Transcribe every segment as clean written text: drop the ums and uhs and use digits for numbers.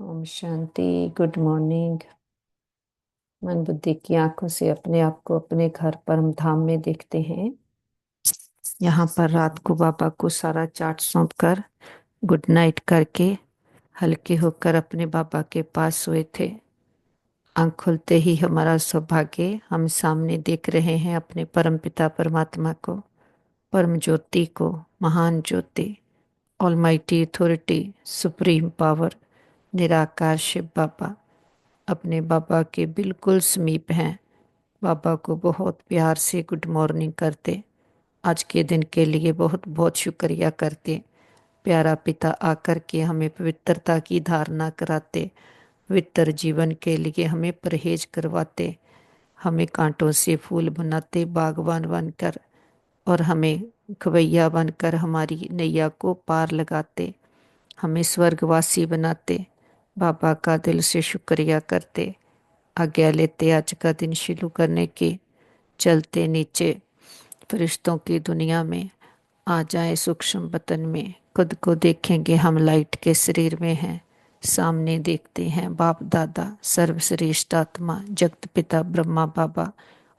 Om Shanti. Good morning. मन बुद्धि की आंखों से अपने आप को अपने घर परम धाम में देखते हैं। यहाँ पर रात को बाबा को सारा चार्ट सौंप कर गुड नाइट करके हल्के होकर अपने बाबा के पास सोए थे। आंख खुलते ही हमारा सौभाग्य, हम सामने देख रहे हैं अपने परम पिता परमात्मा को, परम ज्योति को, महान ज्योति, ऑलमाइटी अथॉरिटी, सुप्रीम पावर, निराकार शिव बाबा अपने बाबा के बिल्कुल समीप हैं। बाबा को बहुत प्यार से गुड मॉर्निंग करते, आज के दिन के लिए बहुत बहुत शुक्रिया करते। प्यारा पिता आकर के हमें पवित्रता की धारणा कराते, पवित्र जीवन के लिए हमें परहेज करवाते, हमें कांटों से फूल बनाते बागवान बनकर, और हमें खवैया बनकर हमारी नैया को पार लगाते, हमें स्वर्गवासी बनाते। बाबा का दिल से शुक्रिया करते। आज्ञा लेते आज का दिन शुरू करने की। चलते नीचे फरिश्तों की दुनिया में, आ जाए सूक्ष्म बतन में, खुद को देखेंगे हम लाइट के शरीर में हैं। सामने देखते हैं बाप दादा सर्वश्रेष्ठ आत्मा जगत पिता ब्रह्मा बाबा,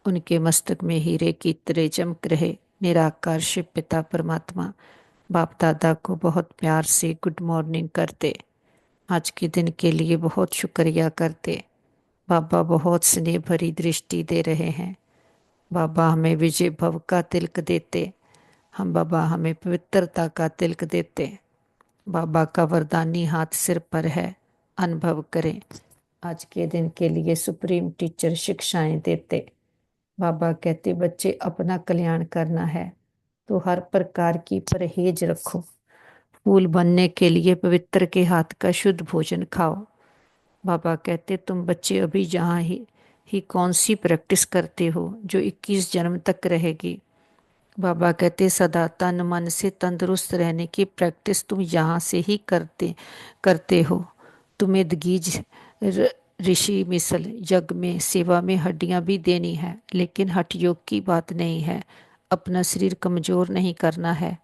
उनके मस्तक में हीरे की तरह चमक रहे निराकार शिव पिता परमात्मा। बाप दादा को बहुत प्यार से गुड मॉर्निंग करते, आज के दिन के लिए बहुत शुक्रिया करते। बाबा बहुत स्नेह भरी दृष्टि दे रहे हैं। बाबा हमें विजय भव का तिलक देते, हम बाबा हमें पवित्रता का तिलक देते। बाबा का वरदानी हाथ सिर पर है, अनुभव करें। आज के दिन के लिए सुप्रीम टीचर शिक्षाएं देते। बाबा कहते बच्चे अपना कल्याण करना है तो हर प्रकार की परहेज रखो। फूल बनने के लिए पवित्र के हाथ का शुद्ध भोजन खाओ। बाबा कहते तुम बच्चे अभी जहाँ ही कौन सी प्रैक्टिस करते हो जो 21 जन्म तक रहेगी। बाबा कहते सदा तन मन से तंदुरुस्त रहने की प्रैक्टिस तुम यहाँ से ही करते करते हो। तुम्हें दगीज ऋषि मिसल यज्ञ में सेवा में हड्डियां भी देनी है, लेकिन हठ योग की बात नहीं है। अपना शरीर कमजोर नहीं करना है।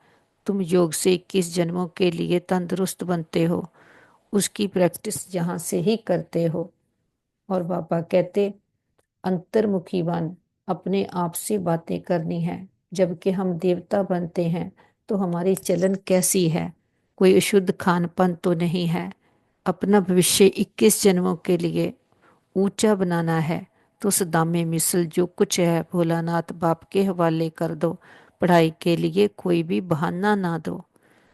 तुम योग से 21 जन्मों के लिए तंदुरुस्त बनते हो, उसकी प्रैक्टिस यहाँ से ही करते हो। और बाबा कहते अंतर्मुखी बन, अपने आप से बातें करनी है। जबकि हम देवता बनते हैं तो हमारी चलन कैसी है, कोई अशुद्ध खान पान तो नहीं है। अपना भविष्य 21 जन्मों के लिए ऊंचा बनाना है तो उस दामे मिसल जो कुछ है भोलानाथ बाप के हवाले कर दो। पढ़ाई के लिए कोई भी बहाना ना दो।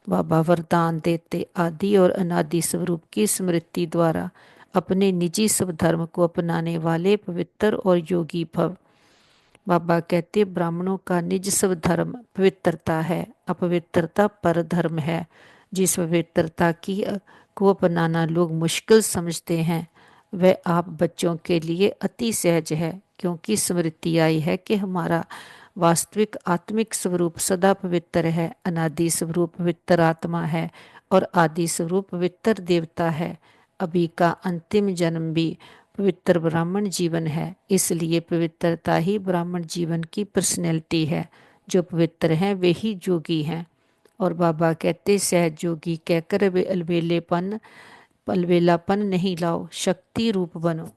बाबा वरदान देते आदि और अनादि स्वरूप की स्मृति द्वारा अपने निजी स्वधर्म को अपनाने वाले पवित्र और योगी भव। बाबा कहते ब्राह्मणों का निज स्वधर्म पवित्रता है, अपवित्रता पर धर्म है। जिस पवित्रता की को अपनाना लोग मुश्किल समझते हैं, वह आप बच्चों के लिए अति सहज है, क्योंकि स्मृति आई है कि हमारा वास्तविक आत्मिक स्वरूप सदा पवित्र है। अनादि स्वरूप पवित्र आत्मा है और आदि स्वरूप पवित्र देवता है। अभी का अंतिम जन्म भी पवित्र ब्राह्मण जीवन है, इसलिए पवित्रता ही ब्राह्मण जीवन की पर्सनैलिटी है। जो पवित्र हैं वे ही जोगी हैं। और बाबा कहते सहज जोगी कहकर वे अलवेलापन नहीं लाओ, शक्ति रूप बनो।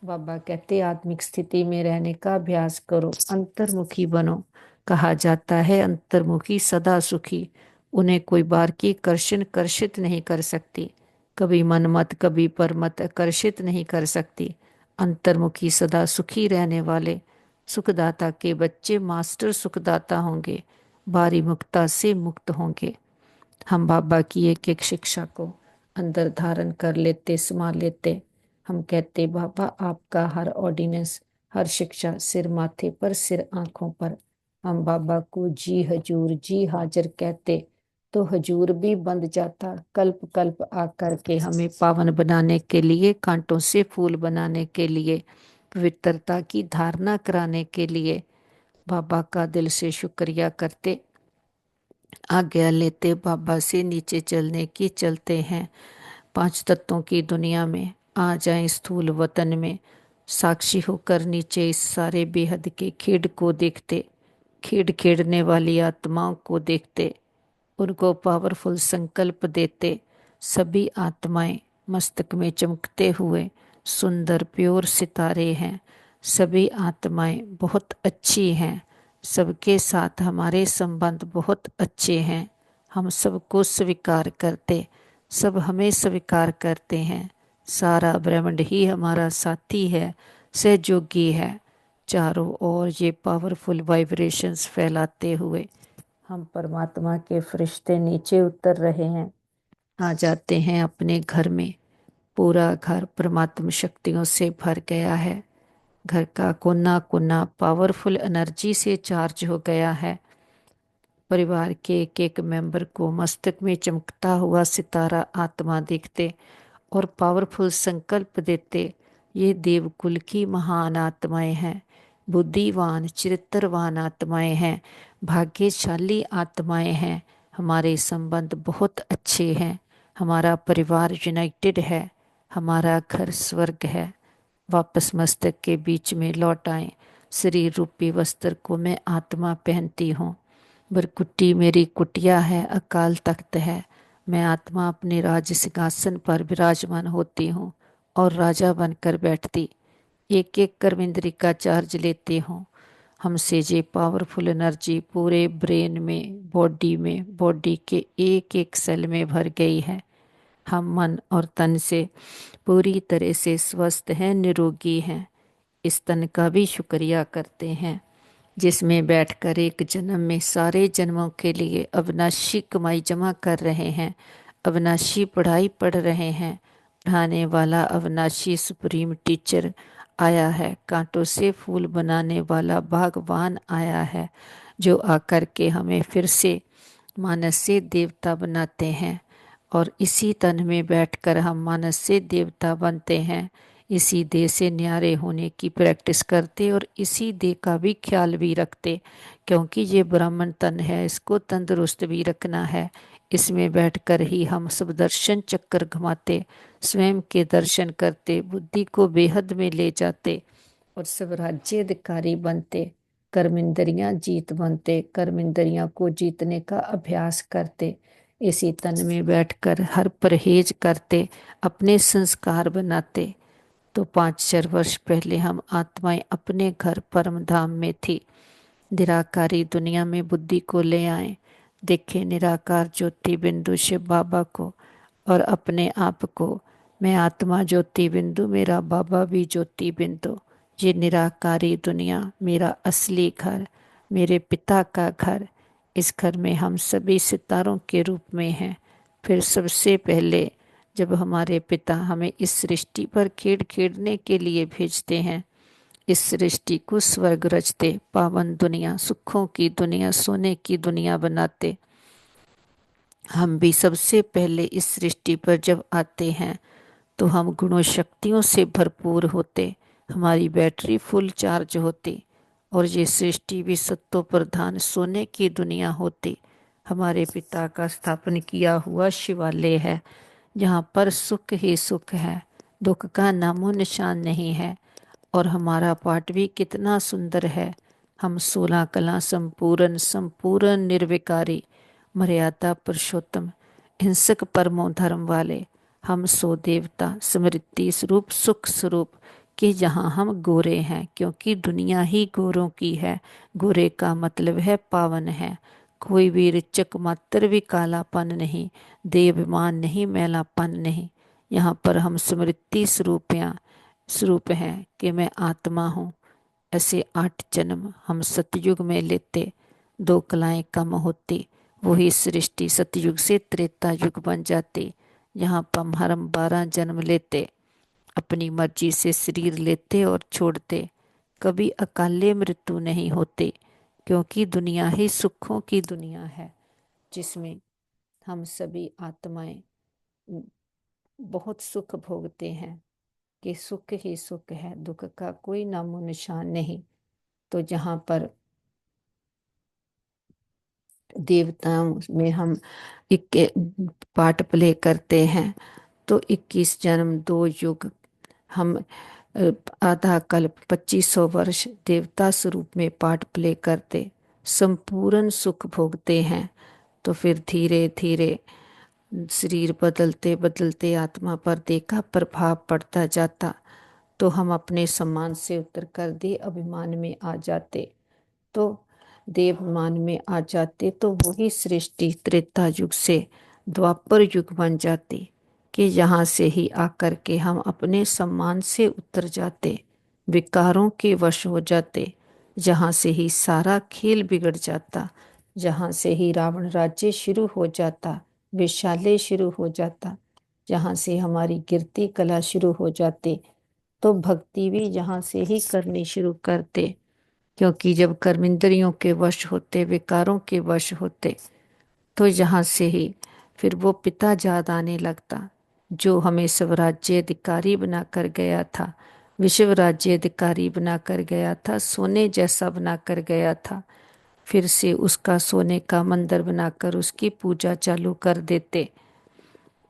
बाबा कहते आत्मिक स्थिति में रहने का अभ्यास करो, अंतर्मुखी बनो। कहा जाता है अंतर्मुखी सदा सुखी, उन्हें कोई बार की कर्षित नहीं कर सकती। कभी मनमत कभी परमत आकर्षित नहीं कर सकती। अंतर्मुखी सदा सुखी रहने वाले सुखदाता के बच्चे मास्टर सुखदाता होंगे, बारी मुक्ता से मुक्त होंगे। हम बाबा की एक एक शिक्षा को अंदर धारण कर लेते, समा लेते। हम कहते बाबा आपका हर ऑर्डिनेंस, हर शिक्षा सिर माथे पर सिर आंखों पर। हम बाबा को जी हजूर जी हाजिर कहते तो हजूर भी बंद जाता, कल्प कल्प आकर के हमें पावन बनाने के लिए, कांटों से फूल बनाने के लिए, पवित्रता की धारणा कराने के लिए। बाबा का दिल से शुक्रिया करते, आज्ञा लेते बाबा से नीचे चलने की। चलते हैं पांच तत्वों की दुनिया में, आ जाएं स्थूल वतन में। साक्षी होकर नीचे इस सारे बेहद के खेड को देखते, खेड खेड़ने वाली आत्माओं को देखते, उनको पावरफुल संकल्प देते। सभी आत्माएं मस्तक में चमकते हुए सुंदर प्योर सितारे हैं। सभी आत्माएं बहुत अच्छी हैं। सबके साथ हमारे संबंध बहुत अच्छे हैं। हम सबको स्वीकार करते, सब हमें स्वीकार करते हैं। सारा ब्रह्मांड ही हमारा साथी है, सहयोगी है। चारों ओर ये पावरफुल वाइब्रेशंस फैलाते हुए हम परमात्मा के फरिश्ते नीचे उतर रहे हैं, आ जाते हैं अपने घर में। पूरा घर परमात्मा शक्तियों से भर गया है। घर का कोना कोना पावरफुल एनर्जी से चार्ज हो गया है। परिवार के एक एक मेंबर को मस्तक में चमकता हुआ सितारा आत्मा देखते और पावरफुल संकल्प देते। ये देवकुल की महान आत्माएं हैं, बुद्धिवान चरित्रवान आत्माएं हैं, भाग्यशाली आत्माएं हैं। हमारे संबंध बहुत अच्छे हैं। हमारा परिवार यूनाइटेड है। हमारा घर स्वर्ग है। वापस मस्तक के बीच में लौट आए। शरीर रूपी वस्त्र को मैं आत्मा पहनती हूँ। बरकुट्टी मेरी कुटिया है, अकाल तख्त है। मैं आत्मा अपने राज सिंहासन पर विराजमान होती हूँ और राजा बनकर बैठती। एक एक कर्मेंद्री का चार्ज लेती हूँ। हमसे ये पावरफुल एनर्जी पूरे ब्रेन में, बॉडी के एक एक सेल में भर गई है। हम मन और तन से पूरी तरह से स्वस्थ हैं, निरोगी हैं। इस तन का भी शुक्रिया करते हैं जिसमें बैठकर एक जन्म में सारे जन्मों के लिए अविनाशी कमाई जमा कर रहे हैं, अविनाशी पढ़ाई पढ़ रहे हैं। पढ़ाने वाला अविनाशी सुप्रीम टीचर आया है। कांटों से फूल बनाने वाला भगवान आया है, जो आकर के हमें फिर से मानस से देवता बनाते हैं। और इसी तन में बैठकर हम मानस से देवता बनते हैं। इसी देह से न्यारे होने की प्रैक्टिस करते और इसी देह का भी ख्याल भी रखते, क्योंकि ये ब्राह्मण तन है, इसको तंदुरुस्त भी रखना है। इसमें बैठकर ही हम सब दर्शन चक्कर घुमाते, स्वयं के दर्शन करते, बुद्धि को बेहद में ले जाते और सब राज्याधिकारी बनते। कर्मेंद्रियां जीत बनते, कर्मेंद्रियां को जीतने का अभ्यास करते। इसी तन में बैठकर हर परहेज करते, अपने संस्कार बनाते। तो 5,000 वर्ष पहले हम आत्माएं अपने घर परम धाम में थी। निराकारी दुनिया में बुद्धि को ले आए। देखे निराकार ज्योति बिंदु शिव बाबा को और अपने आप को। मैं आत्मा ज्योति बिंदु, मेरा बाबा भी ज्योति बिंदु। ये निराकारी दुनिया मेरा असली घर, मेरे पिता का घर। इस घर में हम सभी सितारों के रूप में हैं। फिर सबसे पहले जब हमारे पिता हमें इस सृष्टि पर खेड़ने के लिए भेजते हैं, इस सृष्टि को स्वर्ग रचते, पावन दुनिया, सुखों की दुनिया, सोने की दुनिया बनाते। हम भी सबसे पहले इस सृष्टि पर जब आते हैं तो हम गुणों शक्तियों से भरपूर होते, हमारी बैटरी फुल चार्ज होती और ये सृष्टि भी सत्तो प्रधान सोने की दुनिया होती। हमारे पिता का स्थापन किया हुआ शिवालय है, जहाँ पर सुख ही सुख है, दुख का नामो निशान नहीं है। और हमारा पाठ भी कितना सुंदर है। हम 16 कला संपूर्ण, संपूर्ण निर्विकारी, मर्यादा पुरुषोत्तम, हिंसक परमो धर्म वाले। हम सो देवता, स्मृति स्वरूप, सुख स्वरूप कि जहाँ हम गोरे हैं, क्योंकि दुनिया ही गोरों की है। गोरे का मतलब है पावन है। कोई भी ऋचक मात्र भी कालापन नहीं, देवाभिमान नहीं, मैलापन नहीं। यहाँ पर हम स्मृति स्वरूप हैं कि मैं आत्मा हूँ। ऐसे 8 जन्म हम सतयुग में लेते, 2 कलाएं कम होती, वही सृष्टि सतयुग से त्रेता युग बन जाती। यहाँ पर हम 12 जन्म लेते, अपनी मर्जी से शरीर लेते और छोड़ते। कभी अकाले मृत्यु नहीं होती, क्योंकि दुनिया ही सुखों की दुनिया है, जिसमें हम सभी आत्माएं बहुत सुख भोगते हैं कि सुख ही सुख है, दुख का कोई नामो निशान नहीं। तो जहाँ पर देवताओं में हम एक पार्ट प्ले करते हैं, तो 21 जन्म 2 युग हम आधा कल्प 2500 वर्ष देवता स्वरूप में पार्ट प्ले करते, संपूर्ण सुख भोगते हैं। तो फिर धीरे धीरे शरीर बदलते बदलते आत्मा पर देखा प्रभाव पड़ता जाता, तो हम अपने सम्मान से उतरकर देह अभिमान में आ जाते। तो देवाभिमान में आ जाते तो वही सृष्टि त्रेता युग से द्वापर युग बन जाती, कि यहाँ से ही आकर के हम अपने सम्मान से उतर जाते, विकारों के वश हो जाते, जहाँ से ही सारा खेल बिगड़ जाता, जहाँ से ही रावण राज्य शुरू हो जाता, विशाले शुरू हो जाता, जहाँ से हमारी कीर्ति कला शुरू हो जाती, तो भक्ति भी यहाँ से ही करनी शुरू करते। क्योंकि जब कर्मेंद्रियों के वश होते, विकारों के वश होते, तो यहाँ से ही फिर वो पिता याद आने लगता, जो हमें स्वराज्य अधिकारी बना कर गया था, विश्व राज्य अधिकारी बना कर गया था, सोने जैसा बना कर गया था। फिर से उसका सोने का मंदिर बनाकर उसकी पूजा चालू कर देते,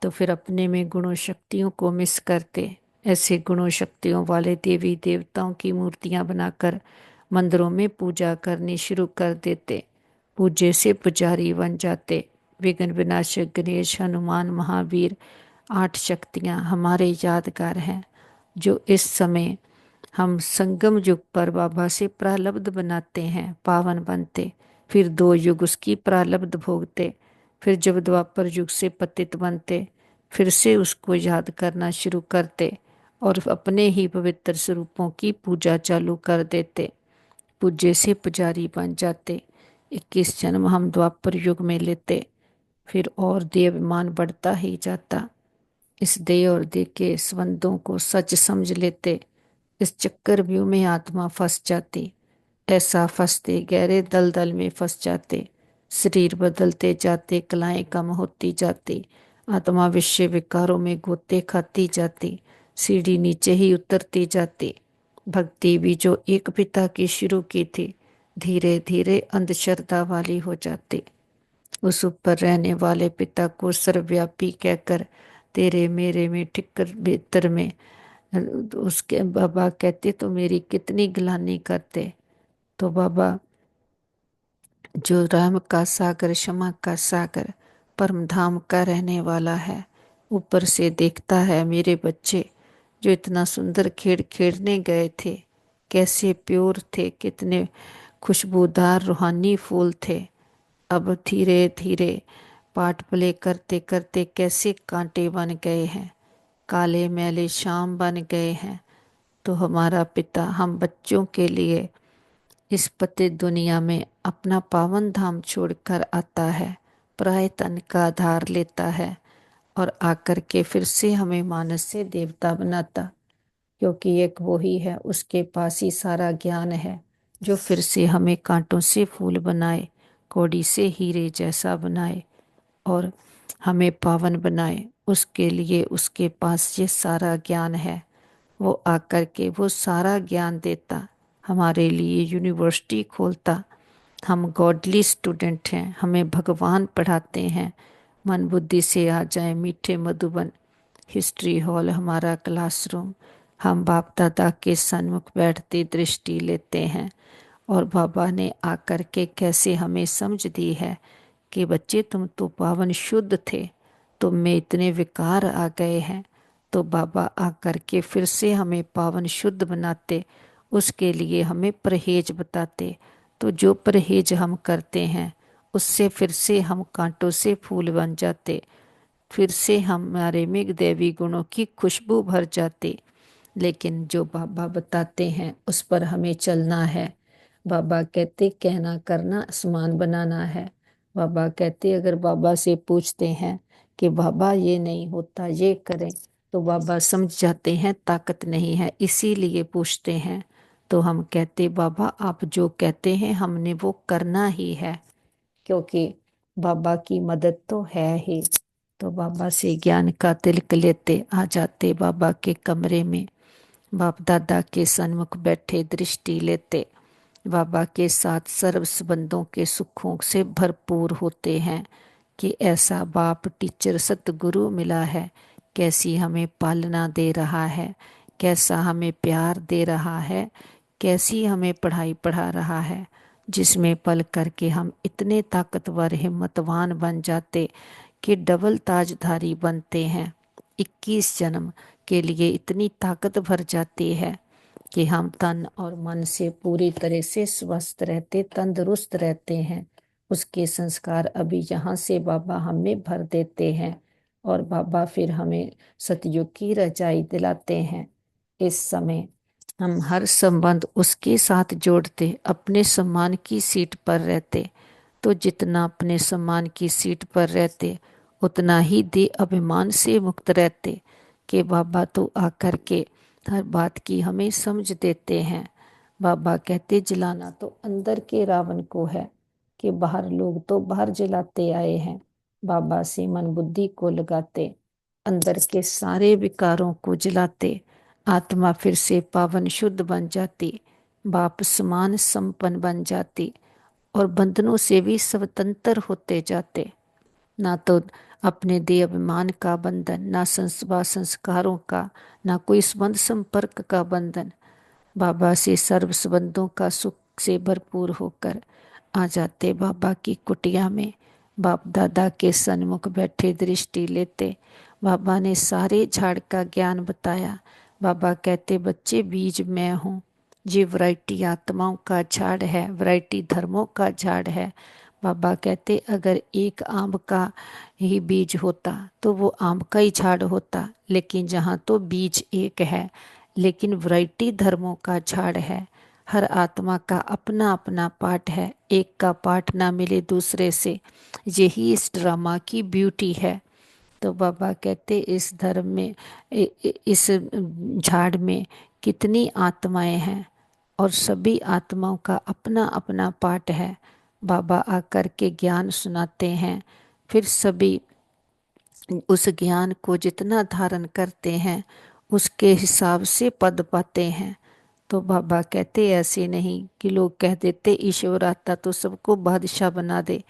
तो फिर अपने में गुणों शक्तियों को मिस करते। ऐसे गुणों शक्तियों वाले देवी देवताओं की मूर्तियां बनाकर मंदिरों में पूजा करनी शुरू कर देते, पूज्य से पुजारी बन जाते। विघ्न विनाशक गणेश, हनुमान, महावीर, 8 शक्तियां हमारे यादगार हैं, जो इस समय हम संगम युग पर बाबा से प्रारब्ध बनाते हैं, पावन बनते, फिर 2 युग उसकी प्रारब्ध भोगते, फिर जब द्वापर युग से पतित बनते, फिर से उसको याद करना शुरू करते और अपने ही पवित्र स्वरूपों की पूजा चालू कर देते, पूज्य से पुजारी बन जाते। 21 जन्म हम द्वापर युग में लेते, फिर और देवाभिमान बढ़ता ही जाता। इस देह और देह के संबंधों को सच समझ लेते, इस चक्रव्यूह में आत्मा फंस जाती, ऐसा फंसते गहरे दलदल में फंस जाते, शरीर बदलते जाते, कलाएं कम होती जाती, आत्मा विषय विकारों में गोते खाती जाती, सीढ़ी नीचे ही उतरती जाती। भक्ति भी जो एक पिता की शुरू की थी, धीरे धीरे अंधश्रद्धा वाली हो जाती। उस ऊपर रहने वाले पिता को सर्वव्यापी कहकर तेरे मेरे में ठिक्कर भीतर में उसके बाबा कहते तो मेरी कितनी गिलानी करते। तो बाबा जो राम का सागर, क्षमा का सागर, परम धाम का रहने वाला है, ऊपर से देखता है मेरे बच्चे जो इतना सुंदर खेल खेलने गए थे, कैसे प्योर थे, कितने खुशबूदार रूहानी फूल थे, अब धीरे धीरे पाठ प्ले करते करते कैसे कांटे बन गए हैं, काले मैले शाम बन गए हैं। तो हमारा पिता हम बच्चों के लिए इस पतित दुनिया में अपना पावन धाम छोड़कर आता है, पराये तन का आधार लेता है और आकर के फिर से हमें मानस से देवता बनाता, क्योंकि एक वो ही है, उसके पास ही सारा ज्ञान है, जो फिर से हमें कांटों से फूल बनाए, कौड़ी से हीरे जैसा बनाए और हमें पावन बनाए। उसके लिए उसके पास ये सारा ज्ञान है, वो आकर के वो सारा ज्ञान देता, हमारे लिए यूनिवर्सिटी खोलता। हम गॉडली स्टूडेंट हैं, हमें भगवान पढ़ाते हैं। मन बुद्धि से आ जाए मीठे मधुबन, हिस्ट्री हॉल हमारा क्लासरूम, हम बाप दादा के सन्मुख बैठते दृष्टि लेते हैं। और बाबा ने आकर के कैसे हमें समझ दी है कि बच्चे तुम तो पावन शुद्ध थे, तुम में इतने विकार आ गए हैं। तो बाबा आकर के फिर से हमें पावन शुद्ध बनाते, उसके लिए हमें परहेज बताते। तो जो परहेज हम करते हैं उससे फिर से हम कांटों से फूल बन जाते, फिर से हमारे में दैवी गुणों की खुशबू भर जाती। लेकिन जो बाबा बताते हैं उस पर हमें चलना है। बाबा कहते कहना करना आसमान बनाना है। बाबा कहते अगर बाबा से पूछते हैं कि बाबा ये नहीं होता ये करें, तो बाबा समझ जाते हैं ताकत नहीं है, इसीलिए पूछते हैं। तो हम कहते बाबा आप जो कहते हैं हमने वो करना ही है, क्योंकि बाबा की मदद तो है ही। तो बाबा से ज्ञान का तिलक लेते आ जाते बाबा के कमरे में, बाप दादा के सन्मुख बैठे दृष्टि लेते, बाबा के साथ सर्व संबंधों के सुखों से भरपूर होते हैं कि ऐसा बाप टीचर सतगुरु मिला है, कैसी हमें पालना दे रहा है, कैसा हमें प्यार दे रहा है, कैसी हमें पढ़ाई पढ़ा रहा है, जिसमें पल करके हम इतने ताकतवर हिम्मतवान बन जाते कि डबल ताजधारी बनते हैं। 21 जन्म के लिए इतनी ताकत भर जाती है कि हम तन और मन से पूरी तरह से स्वस्थ रहते, तंदुरुस्त रहते हैं। उसके संस्कार अभी यहाँ से बाबा हमें भर देते हैं और बाबा फिर हमें सतयुग की रजाई दिलाते हैं। इस समय हम हर संबंध उसके साथ जोड़ते, अपने सम्मान की सीट पर रहते। तो जितना अपने सम्मान की सीट पर रहते उतना ही दे अभिमान से मुक्त रहते कि बाबा तो आकर के हर बात की हमें समझ देते हैं। बाबा कहते जलाना तो अंदर के रावण को है, कि बाहर लोग तो बाहर जलाते आए हैं। बाबा से मन बुद्धि को लगाते, अंदर के सारे विकारों को जलाते, आत्मा फिर से पावन शुद्ध बन जाती, बाप समान संपन्न बन जाती और बंधनों से भी स्वतंत्र होते जाते। ना तो अपने देह अभिमान का बंधन, ना संस्वा संस्कारों का, ना कोई संबंध संपर्क का बंधन। बाबा से सर्व संबंधों का सुख से भरपूर होकर आ जाते बाबा की कुटिया में। बाप दादा के सन्मुख बैठे दृष्टि लेते। बाबा ने सारे झाड़ का ज्ञान बताया। बाबा कहते बच्चे बीज मैं हूँ, ये वैरायटी आत्माओं का झाड़ है, वैरायटी धर्मों का झाड़ है। बाबा कहते अगर एक आम का ही बीज होता तो वो आम का ही झाड़ होता, लेकिन जहाँ तो बीज एक है लेकिन वैरायटी धर्मों का झाड़ है। हर आत्मा का अपना अपना पाठ है, एक का पाठ ना मिले दूसरे से। यही इस ड्रामा की ब्यूटी है। तो बाबा कहते इस धर्म में इस झाड़ में कितनी आत्माएं हैं और सभी आत्माओं का अपना अपना पाठ है। बाबा आकर के ज्ञान सुनाते हैं, फिर सभी उस ज्ञान को जितना धारण करते हैं उसके हिसाब से पद पाते हैं। तो बाबा कहते ऐसे नहीं कि लोग कह देते ईश्वर आता तो सबको बादशाह बना दे।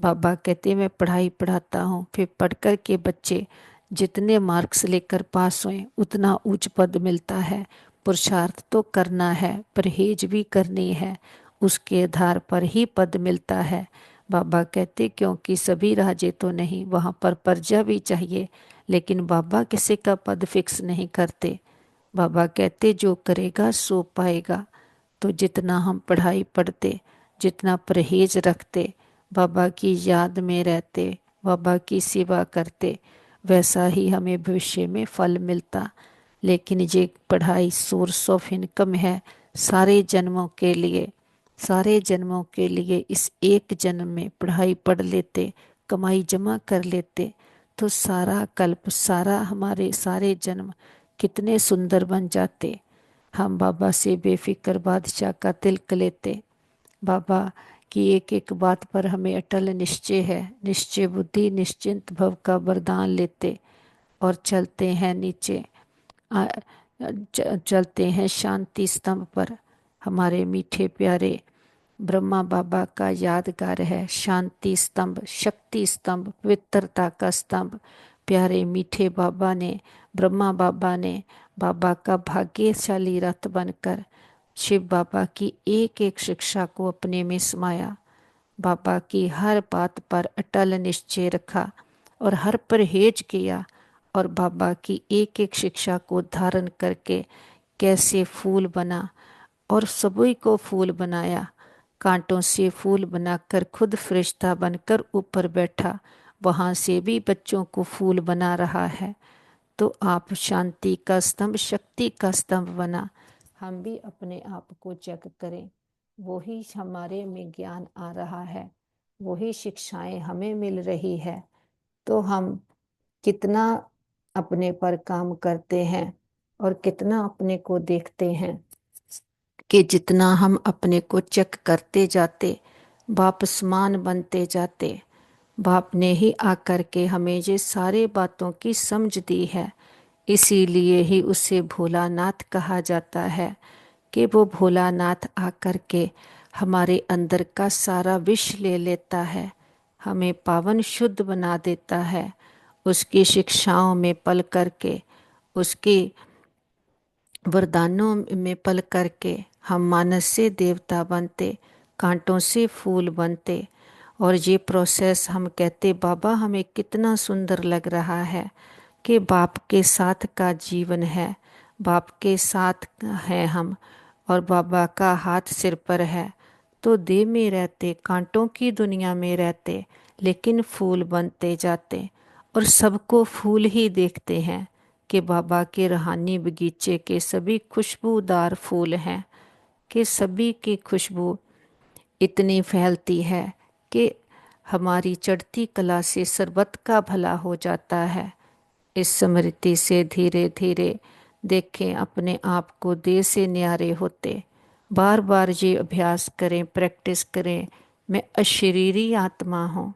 बाबा कहते मैं पढ़ाई पढ़ाता हूँ, फिर पढ़ कर के बच्चे जितने मार्क्स लेकर पास हुए उतना उच्च पद मिलता है। पुरुषार्थ तो करना है, परहेज भी करनी है, उसके आधार पर ही पद मिलता है। बाबा कहते क्योंकि सभी राजे तो नहीं, वहाँ पर प्रजा भी चाहिए, लेकिन बाबा किसी का पद फिक्स नहीं करते। बाबा कहते जो करेगा सो पाएगा। तो जितना हम पढ़ाई पढ़ते, जितना परहेज रखते, बाबा की याद में रहते, बाबा की सेवा करते, वैसा ही हमें भविष्य में फल मिलता। लेकिन ये पढ़ाई सोर्स ऑफ इनकम है सारे जन्मों के लिए। सारे जन्मों के लिए इस एक जन्म में पढ़ाई पढ़ लेते, कमाई जमा कर लेते, तो सारा कल्प, सारा हमारे सारे जन्म कितने सुंदर बन जाते। हम बाबा से बेफिक्र बादशाह का तिलक लेते। बाबा की एक एक बात पर हमें अटल निश्चय है, निश्चय बुद्धि निश्चिंत भव का वरदान लेते और चलते हैं नीचे। आ, चलते हैं शांति स्तंभ पर। हमारे मीठे प्यारे ब्रह्मा बाबा का यादगार है शांति स्तंभ, शक्ति स्तंभ, पवित्रता का स्तंभ। प्यारे मीठे बाबा ने, ब्रह्मा बाबा ने बाबा का भाग्यशाली रथ बनकर शिव बाबा की एक एक शिक्षा को अपने में समाया। बाबा की हर बात पर अटल निश्चय रखा और हर परहेज किया, और बाबा की एक एक शिक्षा को धारण करके कैसे फूल बना और सभी को फूल बनाया। कांटों से फूल बनाकर खुद फरिश्ता बनकर ऊपर बैठा, वहां से भी बच्चों को फूल बना रहा है। तो आप शांति का स्तंभ, शक्ति का स्तंभ बना। हम भी अपने आप को चेक करें, वही हमारे में ज्ञान आ रहा है, वही शिक्षाएं हमें मिल रही है। तो हम कितना अपने पर काम करते हैं और कितना अपने को देखते हैं कि जितना हम अपने को चेक करते जाते, बाप समान बनते जाते। बाप ने ही आकर के हमें ये सारे बातों की समझ दी है। इसीलिए ही उसे भोलानाथ कहा जाता है कि वो भोलानाथ आकर के हमारे अंदर का सारा विष ले लेता है, हमें पावन शुद्ध बना देता है। उसकी शिक्षाओं में पल करके, उसकी वरदानों में पल करके हम मानस से देवता बनते, कांटों से फूल बनते और ये प्रोसेस हम कहते बाबा हमें कितना सुंदर लग रहा है कि बाप के साथ का जीवन है, बाप के साथ हैं हम, और बाबा का हाथ सिर पर है। तो देह में रहते, कांटों की दुनिया में रहते, लेकिन फूल बनते जाते और सबको फूल ही देखते हैं कि बाबा के रूहानी बगीचे के सभी खुशबूदार फूल हैं, कि सभी की खुशबू इतनी फैलती है कि हमारी चढ़ती कला से सर्बत का भला हो जाता है। इस स्मृति से धीरे धीरे देखें अपने आप को देह से न्यारे होते। बार बार ये अभ्यास करें, प्रैक्टिस करें। मैं अशरीरी आत्मा हूँ,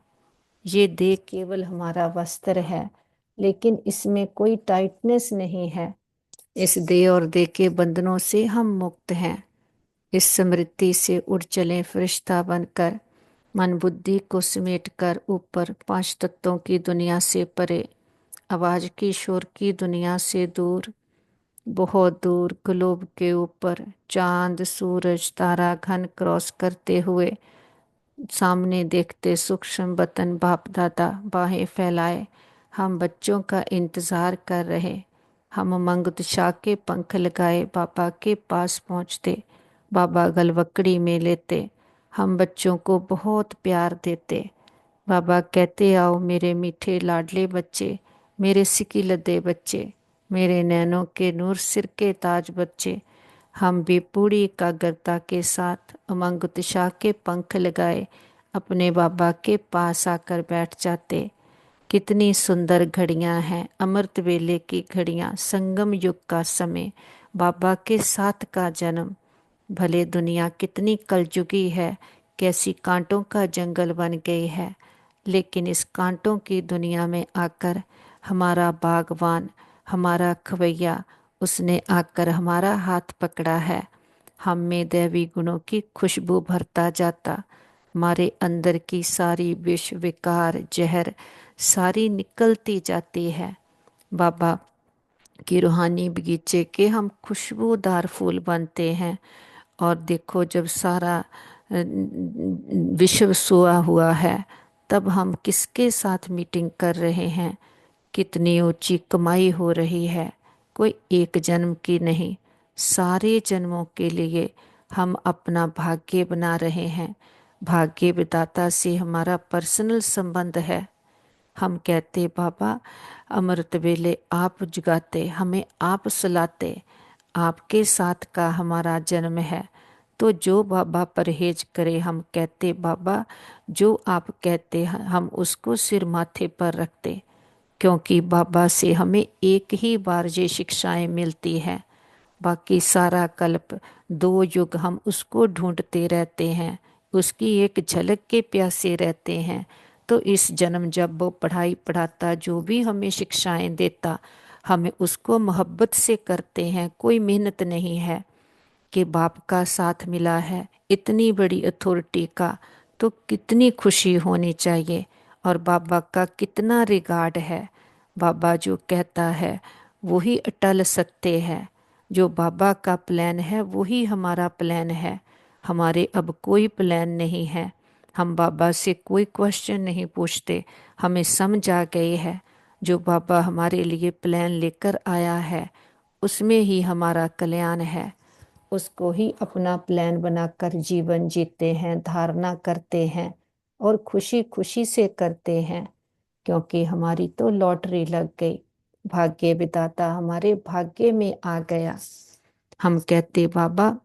ये देह केवल हमारा वस्त्र है, लेकिन इसमें कोई टाइटनेस नहीं है। इस देह और देह के बंधनों से हम मुक्त हैं। इस स्मृति से उड़ चलें फरिश्ता बनकर, मन बुद्धि को समेट कर ऊपर, पांच तत्वों की दुनिया से परे, आवाज की शोर की दुनिया से दूर, बहुत दूर ग्लोब के ऊपर, चांद सूरज तारा घन क्रॉस करते हुए सामने देखते सूक्ष्म वतन बाप दादा बाहें फैलाए हम बच्चों का इंतजार कर रहे। हम मंगतशाह के पंख लगाए बाबा के पास पहुँचते, बाबा गलवकड़ी में लेते, हम बच्चों को बहुत प्यार देते। बाबा कहते आओ मेरे मीठे लाडले बच्चे, मेरे सिकी लदे बच्चे, मेरे नैनों के नूर सिर के ताज बच्चे। हम भी पूरी एकाग्रता के साथ उमंग उत्साह के पंख लगाए अपने बाबा के पास आकर बैठ जाते। कितनी सुंदर घड़ियां हैं, अमृत वेले की घड़ियां, संगम युग का समय, बाबा के साथ का जन्म। भले दुनिया कितनी कलजुगी है, कैसी कांटों का जंगल बन गई है, लेकिन इस कांटों की दुनिया में आकर हमारा बागवान, हमारा खवैया, उसने आकर हमारा हाथ पकड़ा है। हम में दैवी गुणों की खुशबू भरता जाता, हमारे अंदर की सारी विष विकार जहर सारी निकलती जाती है। बाबा की रूहानी बगीचे के हम खुशबूदार फूल बनते हैं। और देखो जब सारा विश्व सोया हुआ है, तब हम किसके साथ मीटिंग कर रहे हैं, कितनी ऊंची कमाई हो रही है। कोई एक जन्म की नहीं, सारे जन्मों के लिए हम अपना भाग्य बना रहे हैं। भाग्य विधाता से हमारा पर्सनल संबंध है। हम कहते बाबा अमृत वेले आप जगाते, हमें आप सुलाते, आपके साथ का हमारा जन्म है। तो जो बाबा परहेज करे, हम कहते बाबा जो आप कहते हैं हम उसको सिर माथे पर रखते, क्योंकि बाबा से हमें एक ही बार ये शिक्षाएं मिलती हैं। बाकी सारा कल्प दो युग हम उसको ढूंढते रहते हैं, उसकी एक झलक के प्यासे रहते हैं। तो इस जन्म जब वो पढ़ाई पढ़ाता, जो भी हमें शिक्षाएं देता, हमें उसको मोहब्बत से करते हैं। कोई मेहनत नहीं है कि बाप का साथ मिला है इतनी बड़ी अथॉरिटी का, तो कितनी खुशी होनी चाहिए। और बाबा का कितना रिगार्ड है। बाबा जो कहता है वही अटल सत्य है। जो बाबा का प्लान है वही हमारा प्लान है। हमारे अब कोई प्लान नहीं है। हम बाबा से कोई क्वेश्चन नहीं पूछते, हमें समझ आ गए है जो बाबा हमारे लिए प्लान लेकर आया है उसमें ही हमारा कल्याण है। उसको ही अपना प्लान बनाकर जीवन जीते हैं, धारणा करते हैं और खुशी खुशी से करते हैं, क्योंकि हमारी तो लॉटरी लग गई। भाग्य विधाता हमारे भाग्य में आ गया। हम कहते बाबा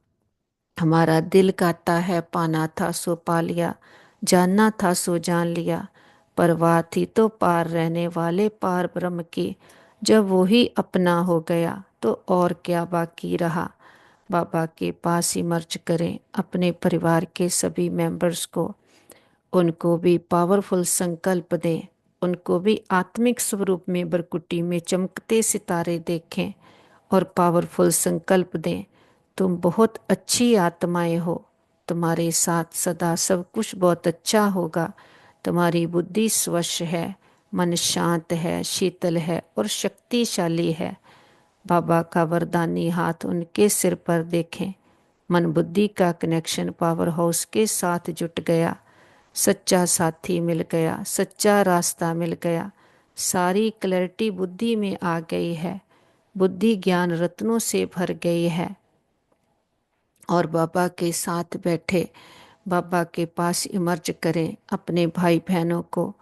हमारा दिल कहता है पाना था सो पा लिया, जानना था सो जान लिया, परवाह थी तो पार रहने वाले पार ब्रह्म की, जब वो ही अपना हो गया तो और क्या बाकी रहा। बाबा के पास ही मर्ज करें अपने परिवार के सभी मेंबर्स को, उनको भी पावरफुल संकल्प दें, उनको भी आत्मिक स्वरूप में बरकुटी में चमकते सितारे देखें और पावरफुल संकल्प दें। तुम बहुत अच्छी आत्माएं हो, तुम्हारे साथ सदा सब कुछ बहुत अच्छा होगा। तुम्हारी बुद्धि स्वच्छ है, मन शांत है, शीतल है और शक्तिशाली है। बाबा का वरदानी हाथ उनके सिर पर देखें। मन बुद्धि का कनेक्शन पावर हाउस के साथ जुट गया। सच्चा साथी मिल गया, सच्चा रास्ता मिल गया, सारी क्लैरिटी बुद्धि में आ गई है, बुद्धि ज्ञान रत्नों से भर गई है। और बाबा के साथ बैठे, बाबा के पास इमर्ज करें अपने भाई बहनों को,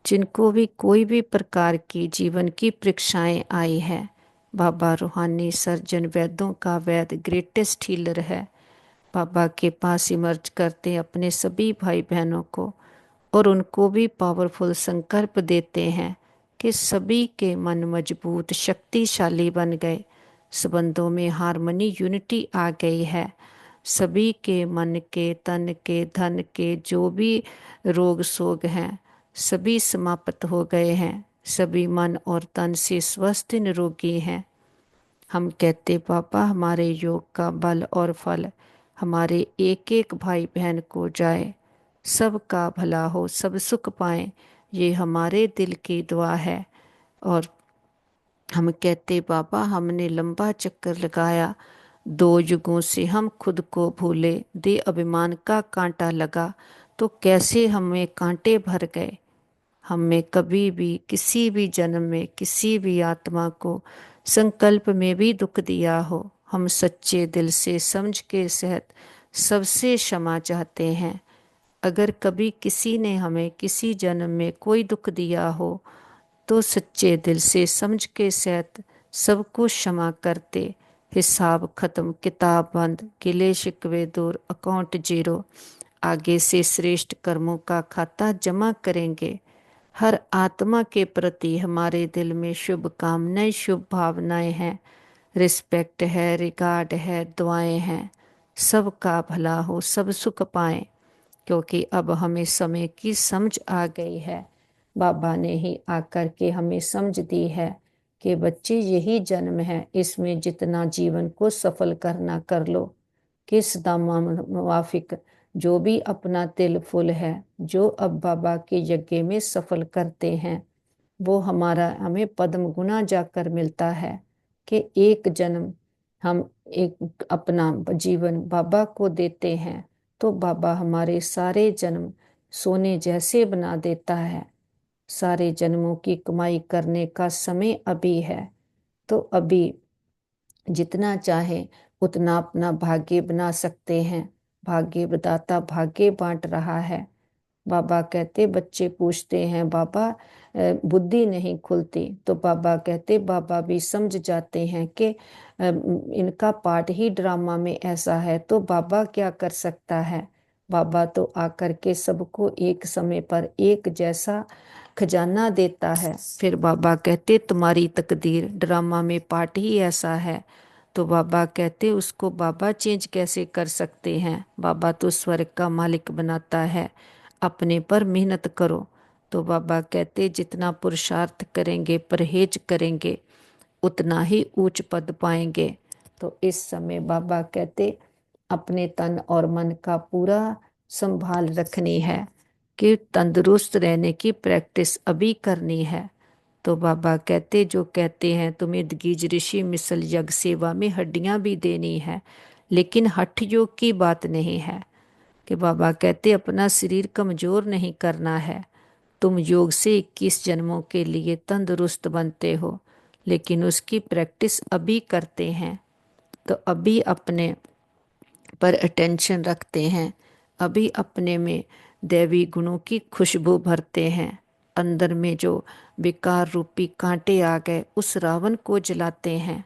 जिनको भी कोई भी प्रकार की जीवन की परीक्षाएं आई है। बाबा रूहानी सर्जन, वैद्यों का वैद, ग्रेटेस्ट हीलर है। बाबा के पास इमर्ज करते अपने सभी भाई बहनों को, और उनको भी पावरफुल संकल्प देते हैं कि सभी के मन मजबूत शक्तिशाली बन गए, संबंधों में हार्मनी यूनिटी आ गई है, सभी के मन के, तन के, धन के जो भी रोग शोग हैं सभी समाप्त हो गए हैं, सभी मन और तन से स्वस्थ निरोगी हैं। हम कहते पापा हमारे योग का बल और फल हमारे एक एक भाई बहन को जाए, सबका भला हो, सब सुख पाएं, ये हमारे दिल की दुआ है। और हम कहते बाबा हमने लंबा चक्कर लगाया, 2 युगों से हम खुद को भूले, दे अभिमान का कांटा लगा, तो कैसे हमें कांटे भर गए। हमें कभी भी किसी भी जन्म में किसी भी आत्मा को संकल्प में भी दुख दिया हो, हम सच्चे दिल से समझ के सहित सबसे क्षमा चाहते हैं। अगर कभी किसी ने हमें किसी जन्म में कोई दुख दिया हो तो सच्चे दिल से समझ के सहित सबको क्षमा करते, हिसाब खत्म, किताब बंद, गिले शिकवे दूर, अकाउंट जीरो, आगे से श्रेष्ठ कर्मों का खाता जमा करेंगे। हर आत्मा के प्रति हमारे दिल में शुभ कामनाएं, शुभ भावनाएं हैं, रिस्पेक्ट है, रिगार्ड है, दुआएं हैं, सबका भला हो, सब सुख पाएं, क्योंकि अब हमें समय की समझ आ गई है। बाबा ने ही आकर के हमें समझ दी है कि बच्चे यही जन्म है, इसमें जितना जीवन को सफल करना कर लो, किस दामा मुवाफिक जो भी अपना तिल फुल है, जो अब बाबा के यज्ञ में सफल करते हैं वो हमारा हमें पद्म गुना जाकर मिलता है कि एक जन्म हम एक अपना जीवन बाबा को देते हैं तो बाबा हमारे सारे जन्म सोने जैसे बना देता है। सारे जन्मों की कमाई करने का समय अभी है, तो अभी जितना चाहे उतना अपना भाग्य बना सकते हैं। भाग्य बताता भाग्य बांट रहा है। बाबा कहते, बच्चे पूछते हैं बाबा बुद्धि नहीं खुलती, तो बाबा कहते बाबा भी समझ जाते हैं कि इनका पार्ट ही ड्रामा में ऐसा है, तो बाबा क्या कर सकता है। बाबा तो आकर के सबको एक समय पर एक जैसा खजाना देता है। फिर बाबा कहते तुम्हारी तकदीर ड्रामा में पार्ट ही ऐसा है, तो बाबा कहते उसको बाबा चेंज कैसे कर सकते हैं। बाबा तो स्वर्ग का मालिक बनाता है, अपने पर मेहनत करो। तो बाबा कहते जितना पुरुषार्थ करेंगे, परहेज करेंगे, उतना ही ऊंच पद पाएंगे। तो इस समय बाबा कहते अपने तन और मन का पूरा संभाल रखनी है कि तंदुरुस्त रहने की प्रैक्टिस अभी करनी है। तो बाबा कहते जो कहते हैं तुम्हें दगीज ऋषि मिसल यज्ञ सेवा में हड्डियां भी देनी है, लेकिन हठ योग की बात नहीं है। कि बाबा कहते अपना शरीर कमजोर नहीं करना है, तुम योग से 21 जन्मों के लिए तंदुरुस्त बनते हो, लेकिन उसकी प्रैक्टिस अभी करते हैं। तो अभी अपने पर अटेंशन रखते हैं, अभी अपने में दैवी गुणों की खुशबू भरते हैं। अंदर में जो विकार रूपी कांटे आ गए उस रावण को जलाते हैं।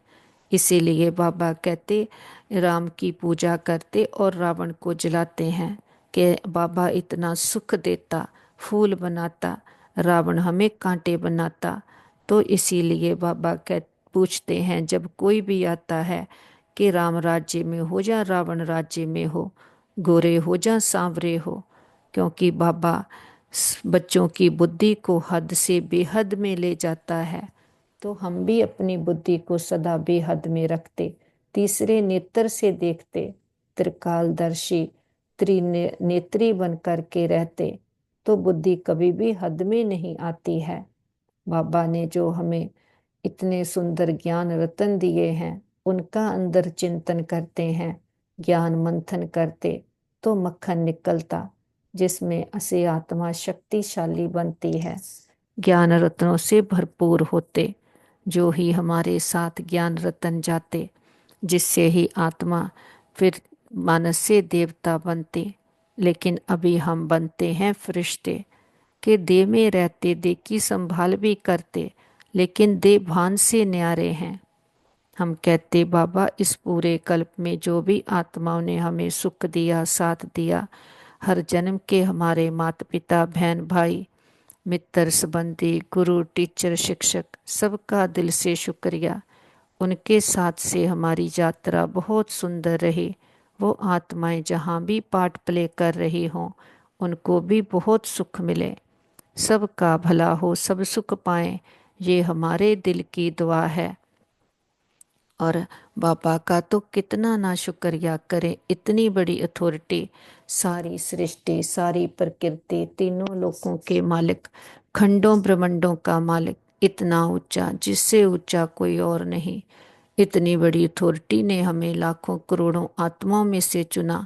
इसीलिए बाबा कहते राम की पूजा करते और रावण को जलाते हैं कि बाबा इतना सुख देता, फूल बनाता, रावण हमें कांटे बनाता। तो इसीलिए बाबा कह पूछते हैं जब कोई भी आता है कि राम राज्य में हो या रावण राज्य में हो, गोरे हो या सांवरे हो, क्योंकि बाबा बच्चों की बुद्धि को हद से बेहद में ले जाता है। तो हम भी अपनी बुद्धि को सदा बेहद में रखते, तीसरे नेत्र से देखते, त्रिकालदर्शी त्रिनेत्री बन करके रहते, तो बुद्धि कभी भी हद में नहीं आती है। बाबा ने जो हमें इतने सुंदर ज्ञान रतन दिए हैं उनका अंदर चिंतन करते हैं, ज्ञान मंथन करते तो मक्खन निकलता। जिसमें असे आत्मा शक्तिशाली बनती है, ज्ञान रत्नों से भरपूर होते, जो ही हमारे साथ ज्ञान रतन जाते, जिससे ही आत्मा फिर मानस से देवता बनते। लेकिन अभी हम बनते हैं फरिश्ते, के देह में रहते देह की संभाल भी करते, लेकिन देह भान से न्यारे हैं। हम कहते बाबा इस पूरे कल्प में जो भी आत्माओं ने हमें सुख दिया, साथ दिया, हर जन्म के हमारे माता पिता बहन भाई मित्र संबंधी गुरु टीचर शिक्षक, सबका दिल से शुक्रिया। उनके साथ से हमारी यात्रा बहुत सुंदर रही। वो आत्माएं जहाँ भी पार्ट प्ले कर रही हों, उनको भी बहुत सुख मिले, सबका भला हो, सब सुख पाएं, ये हमारे दिल की दुआ है। और बाबा का तो कितना ना शुक्रिया करें, इतनी बड़ी अथॉरिटी, सारी सृष्टि, सारी प्रकृति, तीनों लोकों के मालिक, खंडों ब्रह्मांडों का मालिक, इतना ऊंचा जिससे ऊंचा कोई और नहीं। इतनी बड़ी अथॉरिटी ने हमें लाखों करोड़ों आत्माओं में से चुना,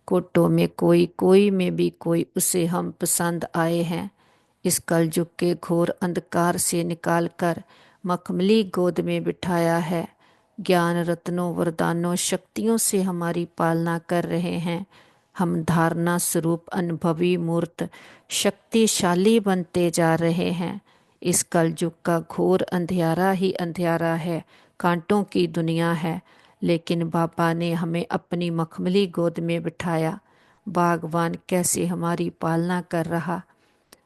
कोटों में कोई, कोई में भी कोई, उसे हम पसंद आए हैं। इस कलयुग के घोर अंधकार से निकालकर मखमली गोद में बिठाया है, ज्ञान रत्नों वरदानों शक्तियों से हमारी पालना कर रहे हैं। हम धारणा स्वरूप अनुभवी मूर्त शक्तिशाली बनते जा रहे हैं। इस कलयुग का घोर अंधियारा ही अंधियारा है, कांटों की दुनिया है, लेकिन बाबा ने हमें अपनी मखमली गोद में बिठाया। बागवान कैसे हमारी पालना कर रहा,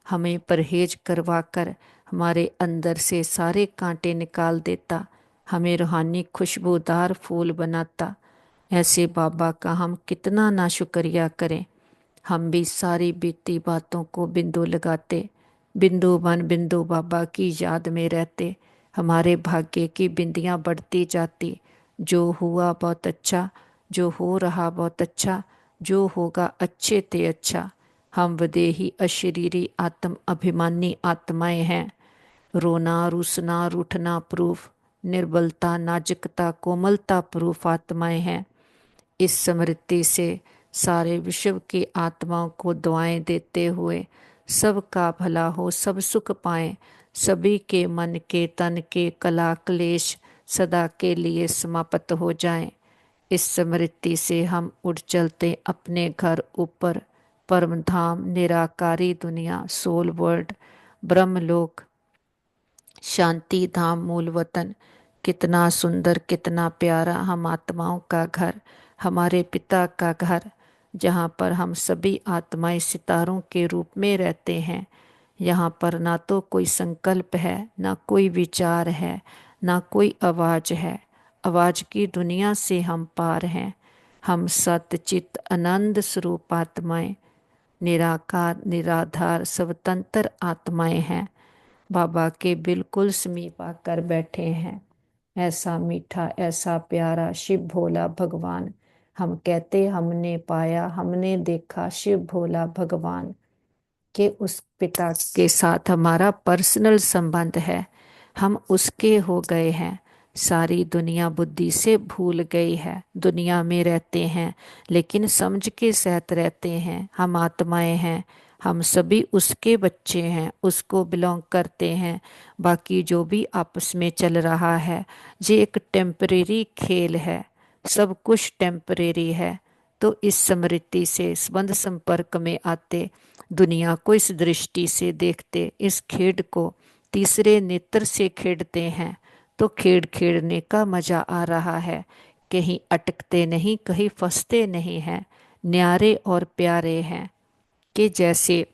हमें परहेज करवाकर हमारे अंदर से सारे कांटे निकाल देता, हमें रूहानी खुशबूदार फूल बनाता। ऐसे बाबा का हम कितना ना शुक्रिया करें। हम भी सारी बीती बातों को बिंदु लगाते, बिंदु बन बिंदु बाबा की याद में रहते, हमारे भाग्य की बिंदियां बढ़ती जाती। जो हुआ बहुत अच्छा, जो हो रहा बहुत अच्छा, जो होगा अच्छे ते अच्छा। हम विदेही अशरीरी आत्म अभिमानी आत्माएं हैं। रोना रूसना रूठना प्रूफ, निर्बलता नाजुकता कोमलता प्रूफ आत्माएं हैं। इस स्मृति से सारे विश्व की आत्माओं को दुआएं देते हुए, सबका भला हो, सब सुख पाएं, सभी के मन के तन के कला क्लेश सदा के लिए समाप्त हो जाएं। इस स्मृति से हम उठ चलते अपने घर ऊपर, परम धाम निराकारी दुनिया सोल वर्ल्ड ब्रह्मलोक शांति धाम मूल वतन। कितना सुंदर कितना प्यारा हम आत्माओं का घर, हमारे पिता का घर, जहाँ पर हम सभी आत्माएं सितारों के रूप में रहते हैं। यहाँ पर ना तो कोई संकल्प है, ना कोई विचार है, ना कोई आवाज है। आवाज की दुनिया से हम पार हैं। हम सत्य चित आनंद स्वरूप आत्माएं, निराकार निराधार स्वतंत्र आत्माएं हैं, बाबा के बिल्कुल समीप आकर बैठे हैं। ऐसा मीठा ऐसा प्यारा शिव भोला भगवान, हम कहते हमने पाया हमने देखा शिव भोला भगवान, के उस पिता के साथ हमारा पर्सनल संबंध है। हम उसके हो गए हैं। सारी दुनिया बुद्धि से भूल गई है, दुनिया में रहते हैं लेकिन समझ के साथ रहते हैं। हम आत्माएं हैं, हम सभी उसके बच्चे हैं, उसको बिलोंग करते हैं। बाकी जो भी आपस में चल रहा है ये एक टेम्परेरी खेल है, सब कुछ टेम्परेरी है। तो इस स्मृति से संबंध संपर्क में आते, दुनिया को इस दृष्टि से देखते, इस खेड को तीसरे नेत्र से खेड़ते हैं, तो खेड़ खेड़ने का मजा आ रहा है। कहीं अटकते नहीं, कहीं फंसते नहीं हैं, न्यारे और प्यारे हैं। कि जैसे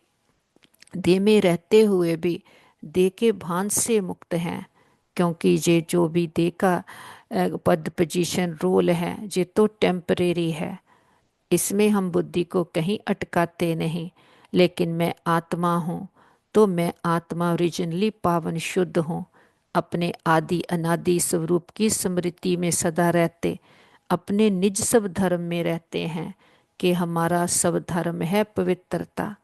देह में रहते हुए भी देह के भान से मुक्त हैं, क्योंकि ये जो भी देह का पद पोजीशन रोल है ये तो टेम्परेरी है। इसमें हम बुद्धि को कहीं अटकाते नहीं। लेकिन मैं आत्मा हूँ, तो मैं आत्मा ओरिजिनली पावन शुद्ध हूँ, अपने आदि अनादि स्वरूप की स्मृति में सदा रहते, अपने निज सब धर्म में रहते हैं। कि हमारा सब धर्म है पवित्रता,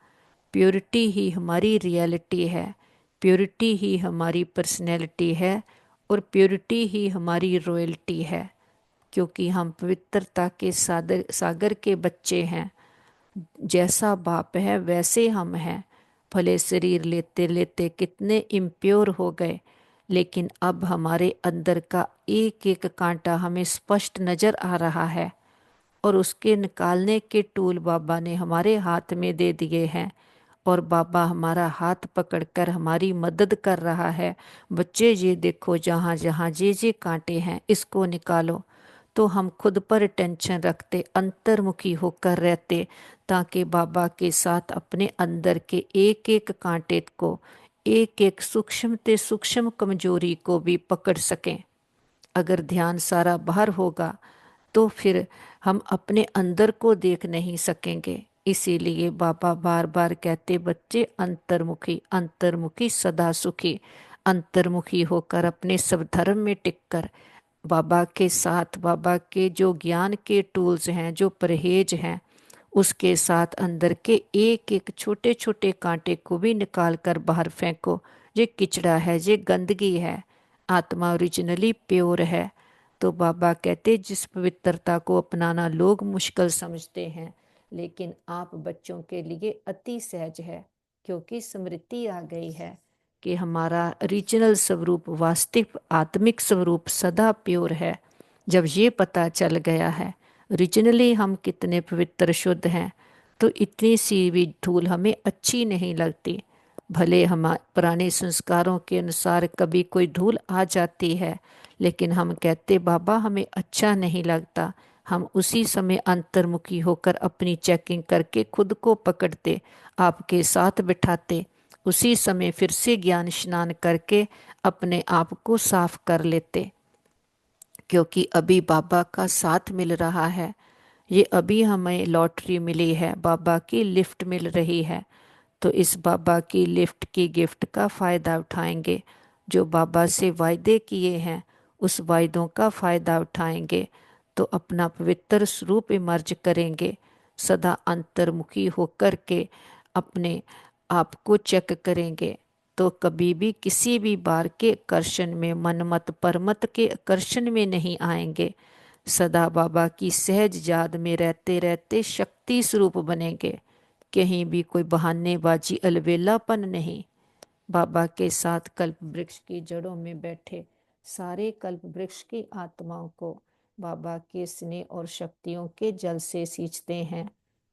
प्योरिटी ही हमारी रियलिटी है, प्योरिटी ही हमारी पर्सनैलिटी है, और प्योरिटी ही हमारी रॉयल्टी है। क्योंकि हम पवित्रता के सागर सागर के बच्चे हैं। जैसा बाप है वैसे हम हैं। भले शरीर लेते लेते कितने इम्प्योर हो गए, लेकिन अब हमारे अंदर का एक एक कांटा हमें स्पष्ट नजर आ रहा है, और उसके निकालने के टूल बाबा ने हमारे हाथ में दे दिए हैं। और बाबा हमारा हाथ पकड़कर हमारी मदद कर रहा है। बच्चे ये देखो, जहाँ जहाँ जे कांटे हैं इसको निकालो। तो हम खुद पर टेंशन रखते, अंतर्मुखी होकर रहते, ताकि बाबा के साथ अपने अंदर के एक एक कांटे को, एक एक सूक्ष्म ते सूक्ष्म कमजोरी को भी पकड़ सकें। अगर ध्यान सारा बाहर होगा तो फिर हम अपने अंदर को देख नहीं सकेंगे। इसीलिए बाबा बार बार कहते, बच्चे अंतर्मुखी अंतर्मुखी सदा सुखी। अंतर्मुखी होकर अपने सब धर्म में टिककर बाबा के साथ, बाबा के जो ज्ञान के टूल्स हैं, जो परहेज हैं, उसके साथ अंदर के एक एक छोटे छोटे कांटे को भी निकाल कर बाहर फेंको। ये किचड़ा है, ये गंदगी है। आत्मा ओरिजिनली प्योर है। तो बाबा कहते, जिस पवित्रता को अपनाना लोग मुश्किल समझते हैं, लेकिन आप बच्चों के लिए अति सहज है, क्योंकि स्मृति आ गई है कि हमारा ओरिजिनल स्वरूप, वास्तविक आत्मिक स्वरूप सदा प्योर है। जब ये पता चल गया है ओरिजिनली हम कितने पवित्र शुद्ध हैं, तो इतनी सी भी धूल हमें अच्छी नहीं लगती। भले हम पुराने संस्कारों के अनुसार कभी कोई धूल आ जाती है, लेकिन हम कहते बाबा हमें अच्छा नहीं लगता। हम उसी समय अंतर्मुखी होकर अपनी चेकिंग करके खुद को पकड़ते, आपके साथ बिठाते, उसी समय फिर से ज्ञान स्नान करके अपने आप को साफ कर लेते। क्योंकि अभी बाबा का साथ मिल रहा है। ये अभी हमें लॉटरी मिली है, बाबा की लिफ्ट मिल रही है। तो इस बाबा की लिफ्ट की गिफ्ट का फ़ायदा उठाएंगे। जो बाबा से वायदे किए हैं उस वायदों का फ़ायदा उठाएंगे, तो अपना पवित्र स्वरूप इमर्ज करेंगे। सदा अंतर्मुखी होकर के अपने आप को चेक करेंगे, तो कभी भी किसी भी बार के आकर्षण में, मनमत परमत के आकर्षण में नहीं आएंगे। सदा बाबा की सहज याद में रहते रहते शक्ति स्वरूप बनेंगे। कहीं भी कोई बहानेबाजी, अलबेलापन नहीं। बाबा के साथ कल्प वृक्ष की जड़ों में बैठे सारे कल्प वृक्ष की आत्माओं को बाबा के स्नेह और शक्तियों के जल से सींचते हैं।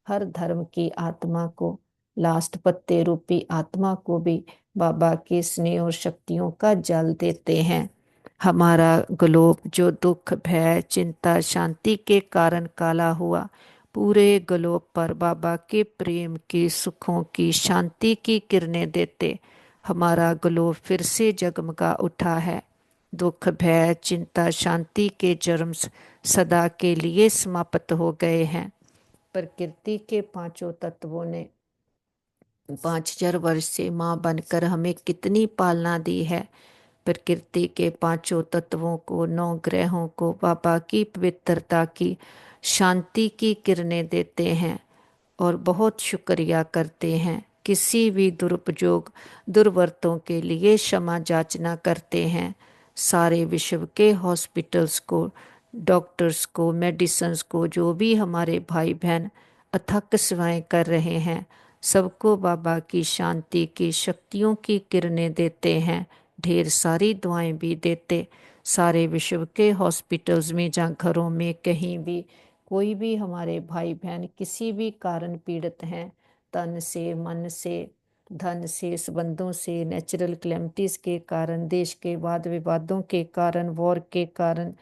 हर धर्म की आत्मा को, लास्ट पत्ते रूपी आत्मा को भी बाबा के स्नेह और शक्तियों का जल देते हैं। हमारा ग्लोब जो दुख, भय, चिंता, शांति के कारण काला हुआ, पूरे ग्लोब पर बाबा के प्रेम की, सुखों की, शांति की किरणें देते हमारा ग्लोब फिर से जगमगा उठा है। दुख, भय, चिंता, शांति के जर्म सदा के लिए समाप्त हो गए हैं। प्रकृति के पांचों तत्वों ने 5,000 वर्ष से माँ बनकर हमें कितनी पालना दी है। प्रकृति के पांचों तत्वों को, 9 ग्रहों को बाबा की पवित्रता की, शांति की किरणें देते हैं और बहुत शुक्रिया करते हैं। किसी भी दुरुपयोग, दुर्वर्तों के लिए क्षमा याचना करते हैं। सारे विश्व के हॉस्पिटल्स को, डॉक्टर्स को, मेडिसिन्स को, जो भी हमारे भाई बहन अथक सेवाएं कर रहे हैं, सबको बाबा की शांति की, शक्तियों की किरणें देते हैं। ढेर सारी दुआएं भी देते। सारे विश्व के हॉस्पिटल्स में, जहाँ घरों में, कहीं भी कोई भी हमारे भाई बहन किसी भी कारण पीड़ित हैं, तन से, मन से, धन से, संबंधों से, नेचुरल क्लेमिटीज के कारण, देश के वाद विवादों के कारण, वॉर के कारण,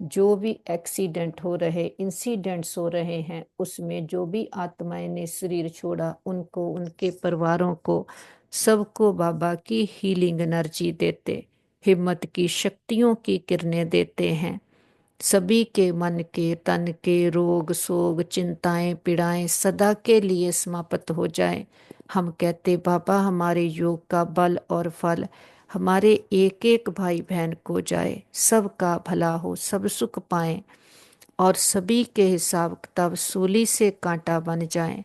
जो भी एक्सीडेंट हो रहे, इंसिडेंट्स हो रहे हैं, उसमें जो भी आत्माएं ने शरीर छोड़ा, उनको, उनके परिवारों को, सबको बाबा की हीलिंग एनर्जी देते, हिम्मत की, शक्तियों की किरणें देते हैं। सभी के मन के, तन के रोग, शोक, चिंताएं, पीड़ाएं सदा के लिए समाप्त हो जाए। हम कहते बाबा हमारे योग का बल और फल हमारे एक एक भाई बहन को जाए, सबका भला हो, सब सुख पाएं, और सभी के हिसाब किताब सूली से कांटा बन जाएं।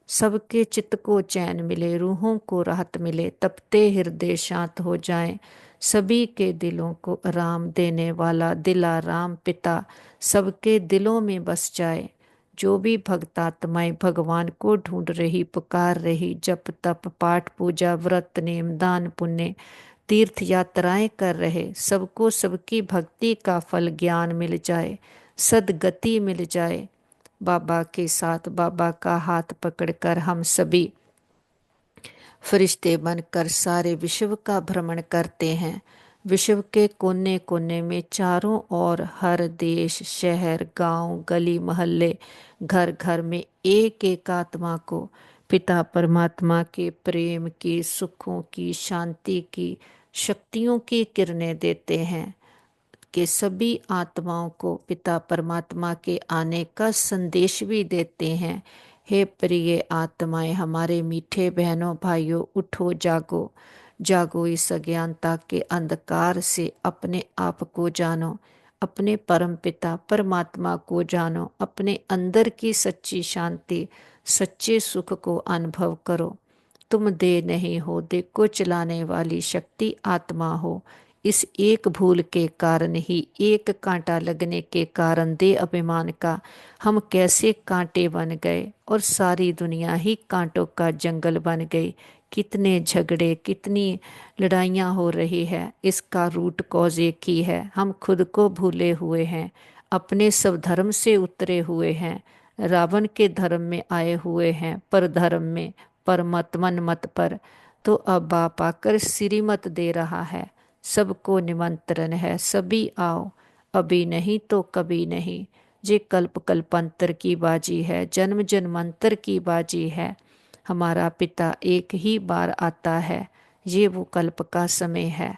सबके चित्त को चैन मिले, रूहों को राहत मिले, तपते हृदय शांत हो जाएं। सभी के दिलों को आराम देने वाला दिलाराम पिता सबके दिलों में बस जाए। जो भी भक्तात्माएं भगवान को ढूंढ रही, पुकार रही, जप तप पाठ पूजा व्रत नेम दान पुण्य तीर्थ यात्राएं कर रहे, सबको सबकी भक्ति का फल ज्ञान मिल जाए, सदगति मिल जाए। बाबा के साथ बाबा का हाथ पकड़कर हम सभी फरिश्ते बनकर सारे विश्व का भ्रमण करते हैं। विश्व के कोने कोने में चारों ओर हर देश शहर गांव गली मोहल्ले घर घर में एक एक आत्मा को पिता परमात्मा के प्रेम की सुखों की शांति की शक्तियों की किरणें देते हैं कि सभी आत्माओं को पिता परमात्मा के आने का संदेश भी देते हैं। हे प्रिय आत्माएं, हमारे मीठे बहनों भाइयों, उठो जागो, जागो इस अज्ञानता के अंधकार से अपने आप को जानो, अपने परम पिता परमात्मा को जानो, अपने अंदर की सच्ची शांति सच्चे सुख को अनुभव करो। तुम दे नहीं हो, दे को चलाने वाली शक्ति आत्मा हो। इस एक भूल के कारण ही, एक कांटा लगने के कारण दे अभिमान का हम कैसे कांटे बन गए और सारी दुनिया ही कांटों का जंगल बन गई। कितने झगड़े कितनी लड़ाइयाँ हो रही है, इसका रूट कॉज एक ही है, हम खुद को भूले हुए हैं, अपने सब धर्म से उतरे हुए हैं, रावण के धर्म में आए हुए हैं, पर धर्म में पर मत मन मत पर। तो अब बाप आकर श्रीमत दे रहा है, सबको निमंत्रण है, सभी आओ, अभी नहीं तो कभी नहीं। ये कल्प कल्पांतर की बाजी है, जन्म जन्मांतर की बाजी है। हमारा पिता एक ही बार आता है, ये वो कल्प का समय है।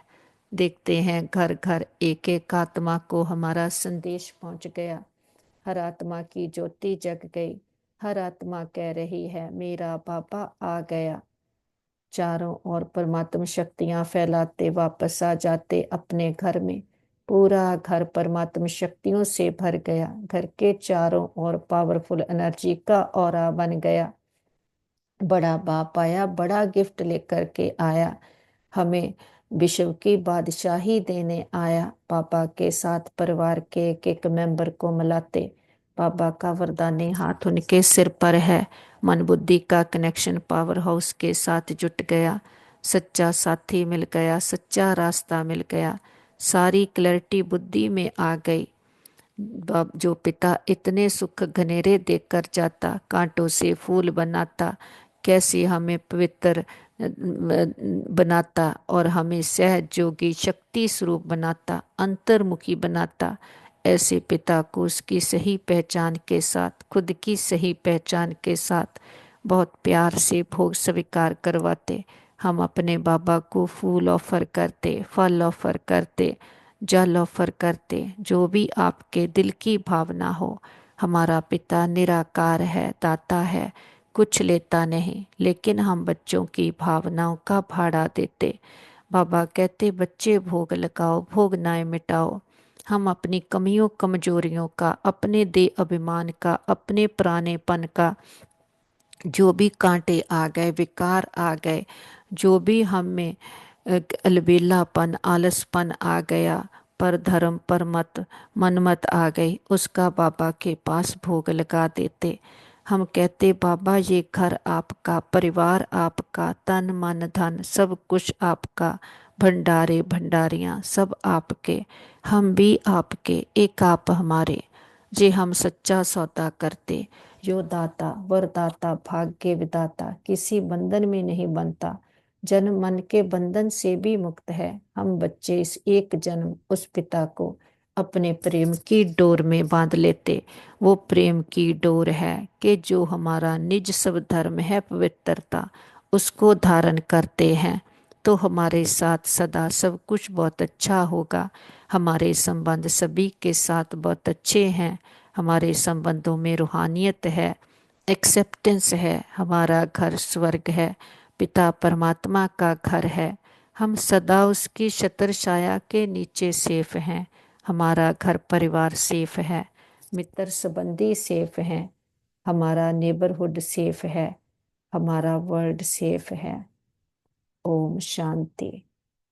देखते हैं घर घर एक एक आत्मा को हमारा संदेश पहुंच गया, हर आत्मा की ज्योति जग गई, हर आत्मा कह रही है मेरा बाबा आ गया। चारों ओर परमात्म शक्तियां फैलाते वापस आ जाते अपने घर में। पूरा घर परमात्म शक्तियों से भर गया, घर के चारों ओर पावरफुल एनर्जी का ऑरा बन गया। बड़ा बाप आया, बड़ा गिफ्ट लेकर के आया, हमें विश्व की बादशाही देने आया। पापा के साथ परिवार के एक एक मेंबर को मिलाते, पापा का वरदानी हाथ उनके सिर पर है। मन बुद्धि का कनेक्शन पावर हाउस के साथ जुट गया, सच्चा साथी मिल गया, सच्चा रास्ता मिल गया, सारी क्लैरिटी बुद्धि में आ गई। जो पिता इतने सुख घनेरे देकर जाता, कांटों से फूल बनाता, कैसे हमें पवित्र बनाता और हमें सहज जोगी शक्ति स्वरूप बनाता, अंतर्मुखी बनाता। ऐसे पिता को उसकी सही पहचान के साथ, खुद की सही पहचान के साथ बहुत प्यार से भोग स्वीकार करवाते। हम अपने बाबा को फूल ऑफर करते, फल ऑफर करते, जल ऑफर करते, जो भी आपके दिल की भावना हो। हमारा पिता निराकार है, दाता है, कुछ लेता नहीं, लेकिन हम बच्चों की भावनाओं का भाड़ा देते। बाबा कहते बच्चे भोग लगाओ, भोगनाएं मिटाओ। हम अपनी कमियों कमजोरियों का, अपने दे अभिमान का, अपने पुरानेपन का, जो भी कांटे आ गए, विकार आ गए, जो भी हम में अलबेलापन आलसपन आ गया, पर धर्म पर मत मनमत आ गई, उसका बाबा के पास भोग लगा देते। हम कहते बाबा ये घर आपका, परिवार आपका, तन मन धन सब कुछ आपका, भंडारे भंडारियाँ सब आपके, हम भी आपके, एक आप हमारे। जे हम सच्चा सौदा करते, यो दाता वरदाता भाग्य विदाता किसी बंधन में नहीं बनता, जन्म मन के बंधन से भी मुक्त है। हम बच्चे इस एक जन्म उस पिता को अपने प्रेम की डोर में बांध लेते। वो प्रेम की डोर है कि जो हमारा निज सब धर्म है पवित्रता, उसको धारण करते हैं तो हमारे साथ सदा सब कुछ बहुत अच्छा होगा। हमारे संबंध सभी के साथ बहुत अच्छे हैं, हमारे संबंधों में रूहानियत है, एक्सेप्टेंस है, हमारा घर स्वर्ग है, पिता परमात्मा का घर है। हम सदा उसकी छत्र छाया के नीचे सेफ हैं, हमारा घर परिवार सेफ है, मित्र संबंधी सेफ हैं, हमारा नेबरहुड सेफ है, हमारा वर्ल्ड सेफ है। ओम शांति।